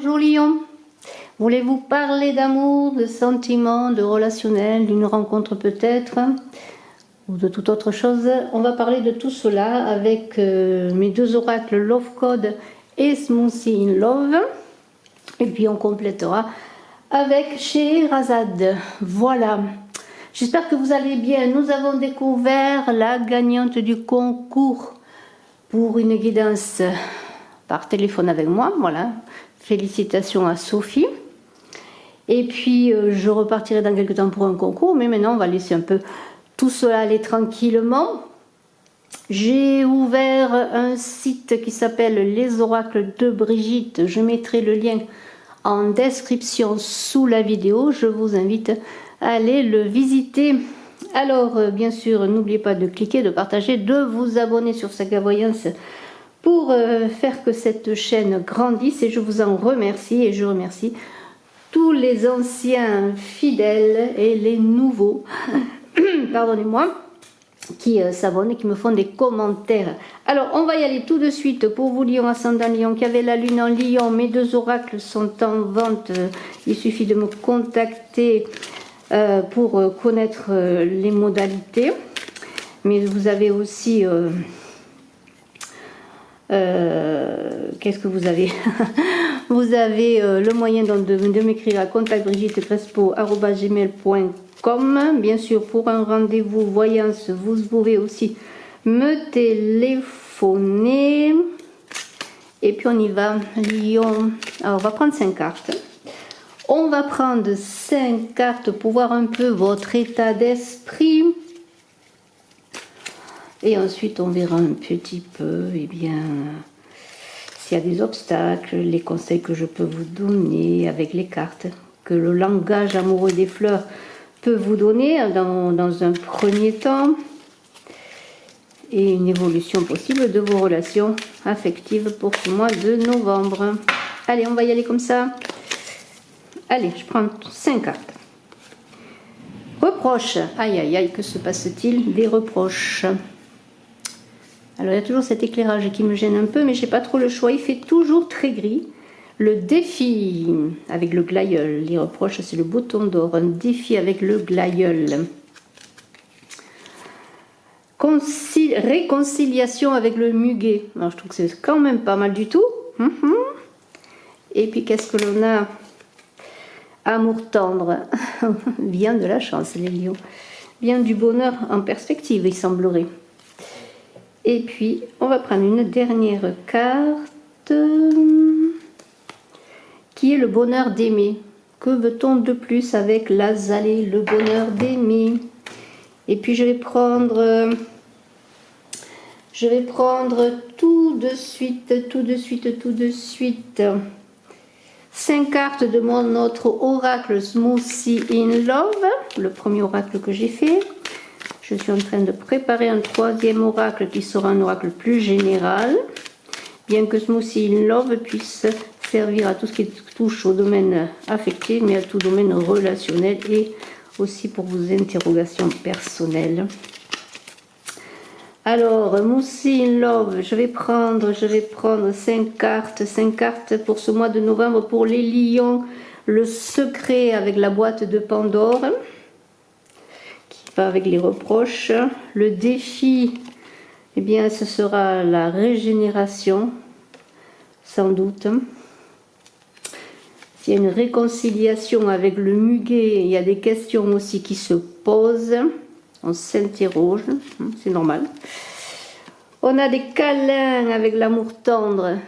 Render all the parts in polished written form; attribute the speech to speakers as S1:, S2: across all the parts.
S1: Bonjour Lion, voulez-vous parler d'amour, de sentiments, de relationnel, d'une rencontre peut-être, ou de toute autre chose? On va parler de tout cela avec mes deux oracles Love Code et Smoothie in Love. Et puis on complétera avec Scheherazade. Voilà. J'espère que vous allez bien. Nous avons découvert la gagnante du concours pour une guidance par téléphone avec moi. Voilà. Félicitations à Sophie. Et puis je repartirai dans quelques temps pour un concours, mais maintenant on va laisser un peu tout cela aller tranquillement. J'ai ouvert un site qui s'appelle Les Oracles de Brigitte. Je mettrai le lien en description sous la vidéo. Je vous invite à aller le visiter. Alors bien sûr, n'oubliez pas de cliquer, de partager, de vous abonner sur Saga Voyance pour faire que cette chaîne grandisse, et je vous en remercie, et je remercie tous les anciens fidèles et les nouveaux pardonnez-moi, qui s'abonnent et qui me font des commentaires. Alors on va y aller tout de suite. Pour vous Lion, ascendant Lion, qui avait la lune en Lion, mes deux oracles sont en vente. Il suffit de me contacter pour connaître les modalités, mais vous avez aussi qu'est-ce que vous avez? Vous avez le moyen de m'écrire à contactbrigittecrespo@gmail.com. Bien sûr, pour un rendez-vous voyance, vous pouvez aussi me téléphoner. Et puis on y va, Lion. Alors on va prendre 5 cartes. On va prendre 5 cartes pour voir un peu votre état d'esprit. Et ensuite, on verra un petit peu, eh bien, s'il y a des obstacles, les conseils que je peux vous donner avec les cartes, que le langage amoureux des fleurs peut vous donner dans un premier temps, et une évolution possible de vos relations affectives pour ce mois de novembre. Allez, on va y aller comme ça. Allez, je prends 5 cartes. Reproches. Aïe, aïe, aïe, que se passe-t-il? Des reproches. Alors il y a toujours cet éclairage qui me gêne un peu, mais j'ai pas trop le choix, il fait toujours très gris. Le défi avec le glaïeul, les reproches c'est le bouton d'or, un défi avec le glaïeul. Réconciliation avec le muguet, alors je trouve que c'est quand même pas mal du tout. Et puis qu'est-ce que l'on a? Amour tendre, bien de la chance les lions, bien du bonheur en perspective il semblerait. Et puis, on va prendre une dernière carte qui est le bonheur d'aimer. Que veut-on de plus avec l'azalée, le bonheur d'aimer? Et puis, je vais prendre tout de suite 5 cartes de mon autre oracle Smoothie in Love, le premier oracle que j'ai fait. Je suis en train de préparer un troisième oracle qui sera un oracle plus général, bien que Smoothie in Love puisse servir à tout ce qui touche au domaine affectif, mais à tout domaine relationnel et aussi pour vos interrogations personnelles. Alors, Smoothie in Love, je vais prendre 5 cartes pour ce mois de novembre pour les lions. Le secret avec la boîte de Pandore, avec les reproches. Le défi, eh bien ce sera la régénération, sans doute. S'il y a une réconciliation avec le muguet, il y a des questions aussi qui se posent, on s'interroge, c'est normal. On a des câlins avec l'amour tendre,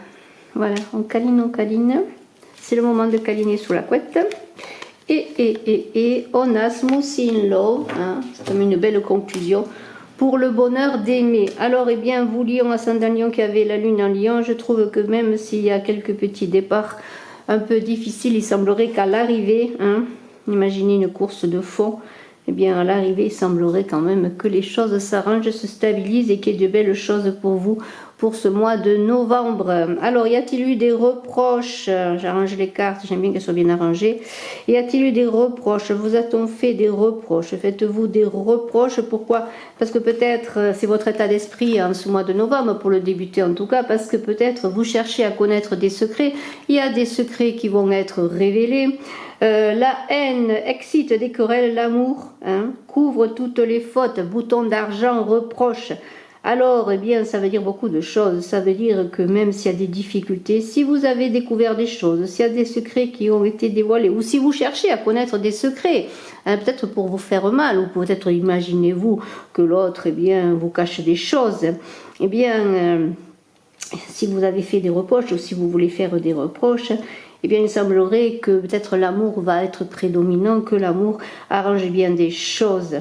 S1: voilà, on câline, c'est le moment de câliner sous la couette. Et on a Smoothie in Love, c'est comme une belle conclusion pour le bonheur d'aimer. Alors, eh bien, vous Lion, ascendant Lion, qui avez la lune en Lion, je trouve que même s'il y a quelques petits départs un peu difficiles, il semblerait qu'à l'arrivée, imaginez une course de fond, eh bien, à l'arrivée, il semblerait quand même que les choses s'arrangent, se stabilisent et qu'il y ait de belles choses pour vous, pour ce mois de novembre. Alors, y a-t-il eu des reproches? J'arrange les cartes, j'aime bien qu'elles soient bien arrangées. Y a-t-il eu des reproches? Vous a-t-on fait des reproches? Faites-vous des reproches? Pourquoi? Parce que peut-être c'est votre état d'esprit en ce mois de novembre, pour le débuter en tout cas, parce que peut-être vous cherchez à connaître des secrets. Il y a des secrets qui vont être révélés. La haine excite des querelles, l'amour couvre toutes les fautes, bouton d'argent, reproche. Alors, eh bien, ça veut dire beaucoup de choses. Ça veut dire que même s'il y a des difficultés, si vous avez découvert des choses, s'il y a des secrets qui ont été dévoilés, ou si vous cherchez à connaître des secrets, peut-être pour vous faire mal, ou peut-être imaginez-vous que l'autre, eh bien, vous cache des choses, eh bien, si vous avez fait des reproches, ou si vous voulez faire des reproches, eh bien, il semblerait que peut-être l'amour va être prédominant, que l'amour arrange bien des choses,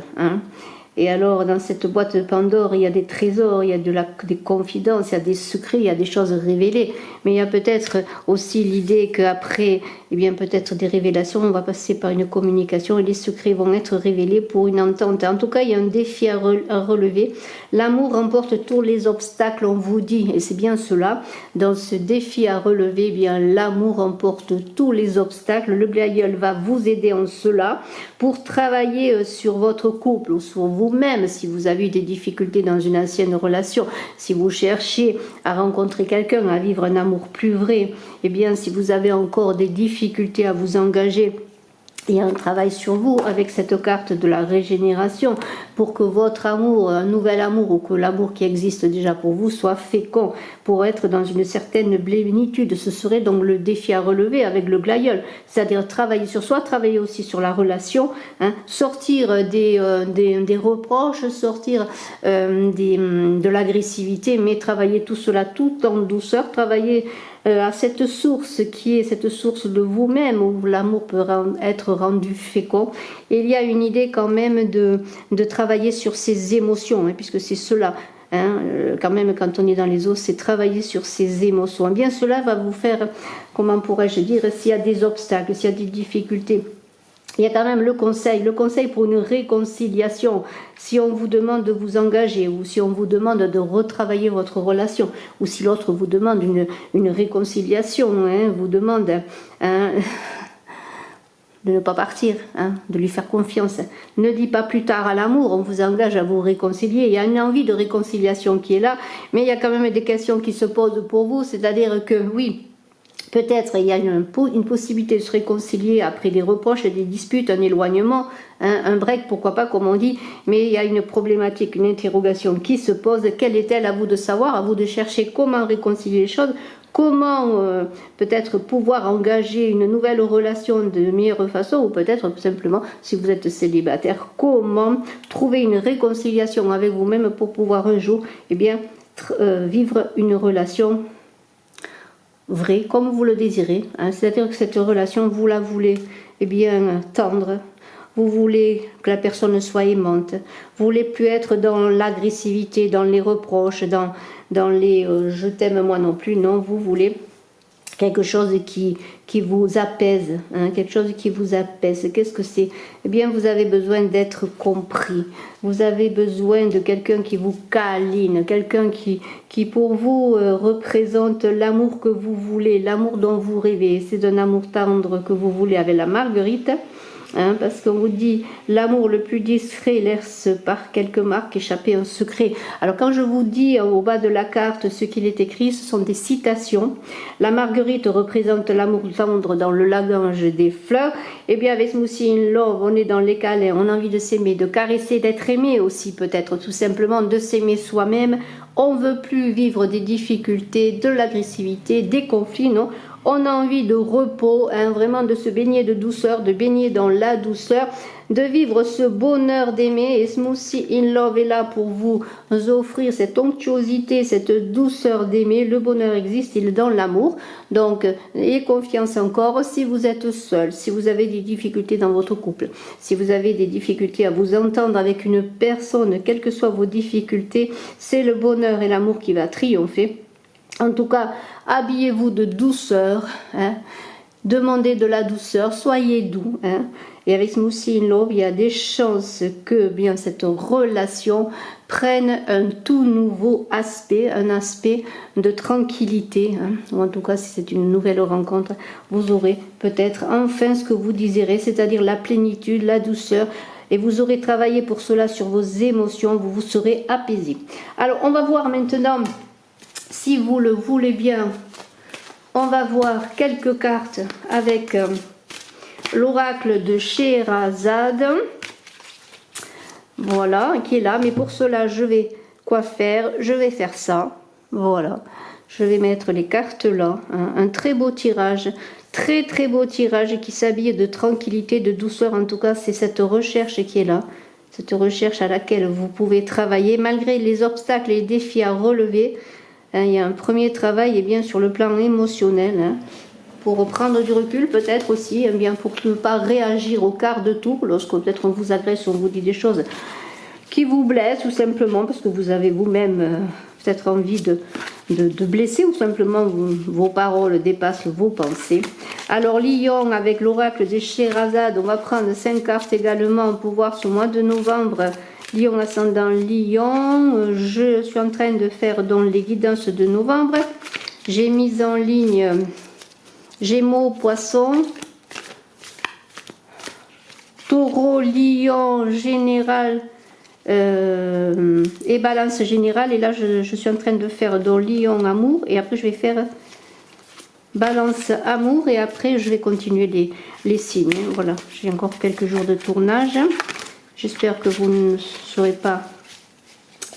S1: Et alors, dans cette boîte de Pandore, il y a des trésors, il y a des confidences, il y a des secrets, il y a des choses révélées. Mais il y a peut-être aussi l'idée qu'après, eh bien, peut-être des révélations, on va passer par une communication et les secrets vont être révélés pour une entente. En tout cas, il y a un défi à relever. L'amour remporte tous les obstacles, on vous dit, et c'est bien cela. Dans ce défi à relever, eh bien, l'amour remporte tous les obstacles. Le Glaïeul va vous aider en cela pour travailler sur votre couple ou sur vous-même, si vous avez eu des difficultés dans une ancienne relation, si vous cherchez à rencontrer quelqu'un, à vivre un amour plus vrai, eh bien, si vous avez encore des difficultés à vous engager, il y a un travail sur vous avec cette carte de la régénération pour que votre amour, un nouvel amour ou que l'amour qui existe déjà pour vous soit fécond, pour être dans une certaine plénitude. Ce serait donc le défi à relever avec le Glaïeul, c'est-à-dire travailler sur soi, travailler aussi sur la relation, sortir des reproches, sortir de l'agressivité, mais travailler tout cela tout en douceur, travailler à cette source qui est cette source de vous-même où l'amour peut être rendu fécond. Et il y a une idée quand même de travailler sur ses émotions, puisque c'est cela. Quand même, quand on est dans les eaux, c'est travailler sur ses émotions. Eh bien, cela va vous faire, comment pourrais-je dire, s'il y a des obstacles, s'il y a des difficultés. Il y a quand même le conseil pour une réconciliation. Si on vous demande de vous engager ou si on vous demande de retravailler votre relation ou si l'autre vous demande une réconciliation, vous demande de ne pas partir, de lui faire confiance. Ne dit pas plus tard à l'amour, on vous engage à vous réconcilier. Il y a une envie de réconciliation qui est là, mais il y a quand même des questions qui se posent pour vous, c'est-à-dire que oui, peut-être il y a une possibilité de se réconcilier après des reproches, des disputes, un éloignement, un break, pourquoi pas, comme on dit, mais il y a une problématique, une interrogation qui se pose. Quelle est-elle? À vous de savoir, à vous de chercher comment réconcilier les choses, comment peut-être pouvoir engager une nouvelle relation de meilleure façon, ou peut-être simplement, si vous êtes célibataire, comment trouver une réconciliation avec vous-même pour pouvoir un jour vivre une relation vrai, comme vous le désirez, c'est-à-dire que cette relation, vous la voulez tendre, vous voulez que la personne soit aimante, vous voulez plus être dans l'agressivité, dans les reproches, dans les je t'aime moi non plus, non, vous voulez quelque chose qui vous apaise, quelque chose qui vous apaise. Qu'est-ce que c'est? Eh bien, vous avez besoin d'être compris. Vous avez besoin de quelqu'un qui vous câline, quelqu'un qui pour vous représente l'amour que vous voulez, l'amour dont vous rêvez. C'est un amour tendre que vous voulez avec la Marguerite. Parce qu'on vous dit l'amour le plus discret laisse par quelques marques échapper un secret. Alors quand je vous dis au bas de la carte ce qu'il est écrit, ce sont des citations. La Marguerite représente l'amour tendre dans le lagrange des fleurs. Et bien avec Smoothie in Love, on est dans les câlins, on a envie de s'aimer, de caresser, d'être aimé aussi peut-être, tout simplement de s'aimer soi-même. On ne veut plus vivre des difficultés, de l'agressivité, des conflits, non. On a envie de repos, vraiment de se baigner de douceur, de baigner dans la douceur, de vivre ce bonheur d'aimer. Et Smoothie in Love est là pour vous offrir cette onctuosité, cette douceur d'aimer. Le bonheur existe, il est dans l'amour. Donc, ayez confiance encore si vous êtes seul, si vous avez des difficultés dans votre couple, si vous avez des difficultés à vous entendre avec une personne, quelles que soient vos difficultés, c'est le bonheur et l'amour qui va triompher. En tout cas, habillez-vous de douceur, demandez de la douceur, soyez doux. Hein. Et avec Smoothie in Love, il y a des chances que bien cette relation prenne un tout nouveau aspect, un aspect de tranquillité. Hein. Ou en tout cas, si c'est une nouvelle rencontre, vous aurez peut-être enfin ce que vous désirez, c'est-à-dire la plénitude, la douceur. Et vous aurez travaillé pour cela sur vos émotions, vous vous serez apaisé. Alors, on va voir maintenant, si vous le voulez bien, on va voir quelques cartes avec l'oracle de Scheherazade. Voilà, qui est là. Mais pour cela, je vais quoi faire? Je vais faire ça. Voilà. Je vais mettre les cartes là. Hein. Un très beau tirage. Très très beau tirage qui s'habille de tranquillité, de douceur. En tout cas, c'est cette recherche qui est là. Cette recherche à laquelle vous pouvez travailler. Malgré les obstacles et les défis à relever. Hein, il y a un premier travail et bien sur le plan émotionnel. Hein. Pour prendre du recul peut-être aussi, eh bien pour ne pas réagir au quart de tour lorsque peut-être on vous agresse ou on vous dit des choses qui vous blessent ou simplement parce que vous avez vous-même peut-être envie de blesser ou simplement vos paroles dépassent vos pensées. Alors Lion avec l'oracle de Scheherazade, on va prendre 5 cartes également pour voir ce mois de novembre. Lion ascendant Lion, je suis en train de faire donc les guidances de novembre. J'ai mis en ligne Gémeaux, Poisson, Taureau, Lion, Général et Balance Générale. Et là, je suis en train de faire donc Lion, Amour. Et après, je vais faire Balance, Amour. Et après, je vais continuer les signes. Voilà, j'ai encore quelques jours de tournage. J'espère que vous ne serez pas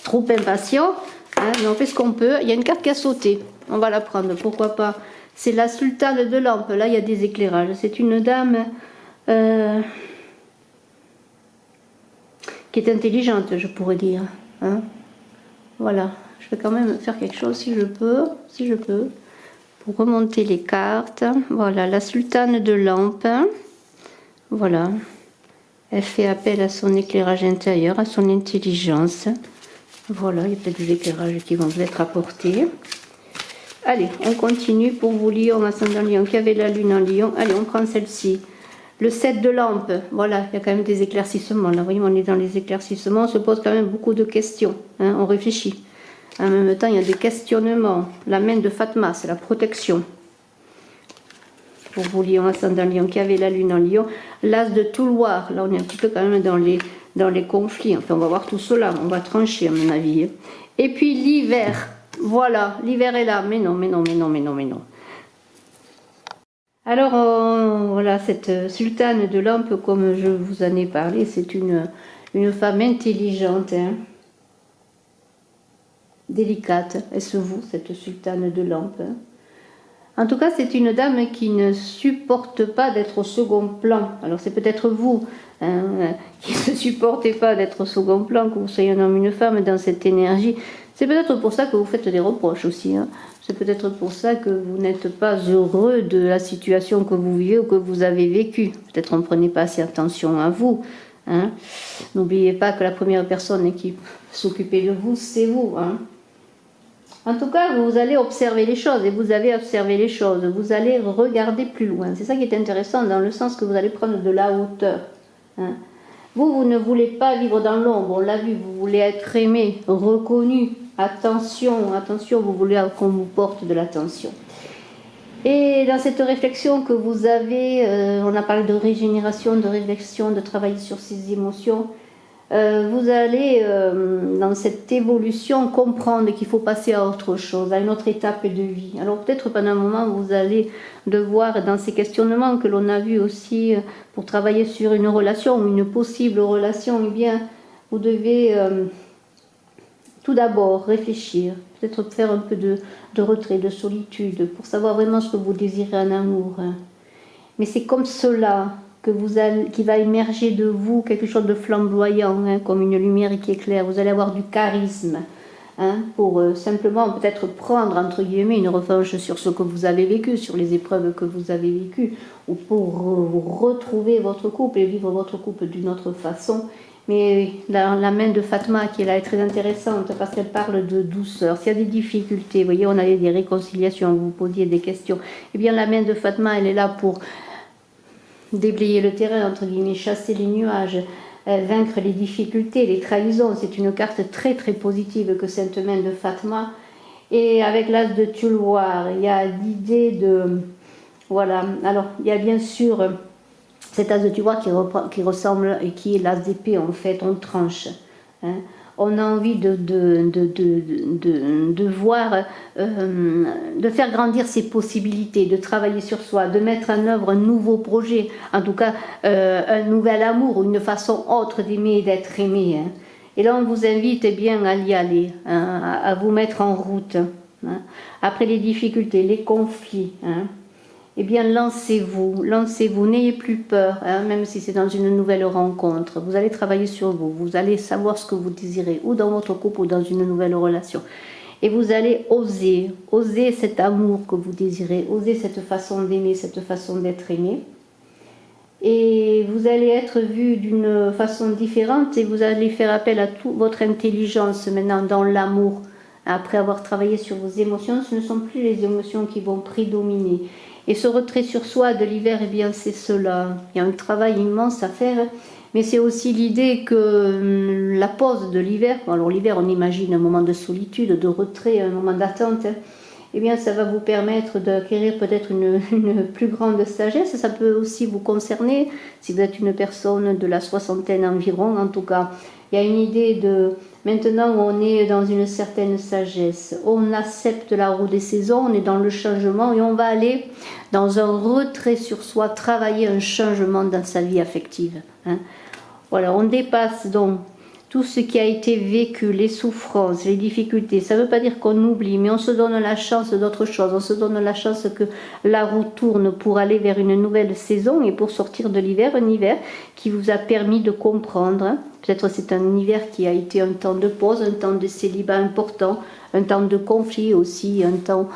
S1: trop impatient. Hein, mais on fait ce qu'on peut. Il y a une carte qui a sauté. On va la prendre, pourquoi pas. C'est la sultane de lampe. Là, il y a des éclairages. C'est une dame qui est intelligente, je pourrais dire. Hein. Voilà. Je vais quand même faire quelque chose si je peux. Si je peux. Pour remonter les cartes. Voilà, la sultane de lampe. Voilà. Elle fait appel à son éclairage intérieur, à son intelligence. Voilà, il y a peut-être des éclairages qui vont vous être apportés. Allez, on continue pour vous, Lion, ascendant Lion, qui avait la lune en Lion. Allez, on prend celle-ci. Le 7 de lampe. Voilà, il y a quand même des éclaircissements. Là, vous voyez, on est dans les éclaircissements. On se pose quand même beaucoup de questions. Hein, on réfléchit. En même temps, il y a des questionnements. La main de Fatma, c'est la protection. Pour vous, Lion, ascendant Lion, qui avait la lune en Lion. L'as de Touloir. Là, on est un petit peu quand même dans les conflits. Enfin, on va voir tout cela. On va trancher, à mon avis. Et puis, l'hiver. Voilà, l'hiver est là, mais non. Alors, voilà, cette sultane de lampe, comme je vous en ai parlé, c'est une femme intelligente, hein, délicate. Est-ce vous, cette sultane de lampe? Hein. En tout cas, c'est une dame qui ne supporte pas d'être au second plan. Alors, c'est peut-être vous hein, qui ne supportez pas d'être au second plan, que vous soyez un homme ou une femme dans cette énergie. C'est peut-être pour ça que vous faites des reproches aussi. Hein. C'est peut-être pour ça que vous n'êtes pas heureux de la situation que vous vivez ou que vous avez vécue. Peut-être on ne prenez pas assez attention à vous. Hein. N'oubliez pas que la première personne qui s'occupait de vous, c'est vous. Hein. En tout cas, vous allez observer les choses et vous avez observé les choses. Vous allez regarder plus loin. C'est ça qui est intéressant dans le sens que vous allez prendre de la hauteur. Hein. Vous ne voulez pas vivre dans l'ombre, on l'a vu, vous voulez être aimé, reconnu. Attention, attention, vous voulez qu'on vous porte de l'attention. Et dans cette réflexion que vous avez, on a parlé de régénération, de réflexion, de travailler sur ses émotions, vous allez, dans cette évolution, comprendre qu'il faut passer à autre chose, à une autre étape de vie. Alors peut-être pendant un moment, vous allez devoir, dans ces questionnements que l'on a vus aussi, pour travailler sur une relation ou une possible relation, eh bien, vous devez tout d'abord réfléchir, peut-être faire un peu de retrait, de solitude, pour savoir vraiment ce que vous désirez en amour. Mais c'est comme cela qui va émerger de vous quelque chose de flamboyant, hein, comme une lumière qui éclaire. Vous allez avoir du charisme, hein, pour simplement peut-être prendre, entre guillemets, une revanche sur ce que vous avez vécu, sur les épreuves que vous avez vécues, ou pour retrouver votre couple et vivre votre couple d'une autre façon. Mais la main de Fatma qui est là est très intéressante parce qu'elle parle de douceur. S'il y a des difficultés, vous voyez, on a des réconciliations, vous posiez des questions. Eh bien, la main de Fatma, elle est là pour déblayer le terrain, entre guillemets, chasser les nuages, vaincre les difficultés, les trahisons. C'est une carte très très positive que cette main de Fatma. Et avec l'as de Tulwar, il y a l'idée de... Voilà, alors il y a bien sûr cet as de Tulwar qui ressemble et qui est l'as d'épée, en fait, on tranche. Hein. On a envie de voir, de faire grandir ses possibilités, de travailler sur soi, de mettre en œuvre un nouveau projet, en tout cas un nouvel amour, ou une façon autre d'aimer et d'être aimé. Hein. Et là, on vous invite bien à y aller, hein, à vous mettre en route. Hein. Après les difficultés, les conflits, hein, eh bien, lancez-vous, n'ayez plus peur, hein, même si c'est dans une nouvelle rencontre. Vous allez travailler sur vous, vous allez savoir ce que vous désirez, ou dans votre couple, ou dans une nouvelle relation. Et vous allez oser cet amour que vous désirez, oser cette façon d'aimer, cette façon d'être aimé. Et vous allez être vu d'une façon différente et vous allez faire appel à toute votre intelligence maintenant dans l'amour. Après avoir travaillé sur vos émotions, ce ne sont plus les émotions qui vont prédominer. Et ce retrait sur soi de l'hiver, eh bien c'est cela. Il y a un travail immense à faire, mais c'est aussi l'idée que la pause de l'hiver, alors l'hiver on imagine un moment de solitude, de retrait, un moment d'attente, eh bien ça va vous permettre d'acquérir peut-être une plus grande sagesse. Ça peut aussi vous concerner, si vous êtes une personne de la soixantaine environ, en tout cas. Il y a une idée de... Maintenant, on est dans une certaine sagesse. On accepte la roue des saisons, on est dans le changement et on va aller dans un retrait sur soi, travailler un changement dans sa vie affective. Hein. Voilà, on dépasse donc tout ce qui a été vécu, les souffrances, les difficultés. Ça ne veut pas dire qu'on oublie, mais on se donne la chance d'autre chose. On se donne la chance que la roue tourne pour aller vers une nouvelle saison et pour sortir de l'hiver, un hiver qui vous a permis de comprendre. Peut-être c'est un hiver qui a été un temps de pause, un temps de célibat important, un temps de conflit aussi, un temps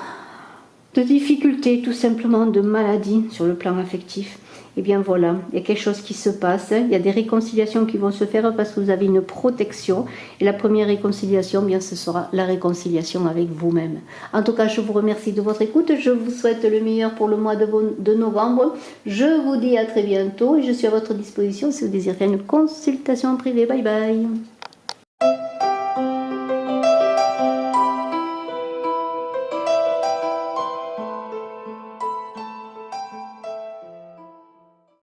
S1: de difficulté, tout simplement de maladie sur le plan affectif. Et bien voilà, il y a quelque chose qui se passe, il y a des réconciliations qui vont se faire parce que vous avez une protection. Et la première réconciliation, bien, ce sera la réconciliation avec vous-même. En tout cas, je vous remercie de votre écoute, je vous souhaite le meilleur pour le mois de novembre. Je vous dis à très bientôt et je suis à votre disposition si vous désirez une consultation privée. Bye bye.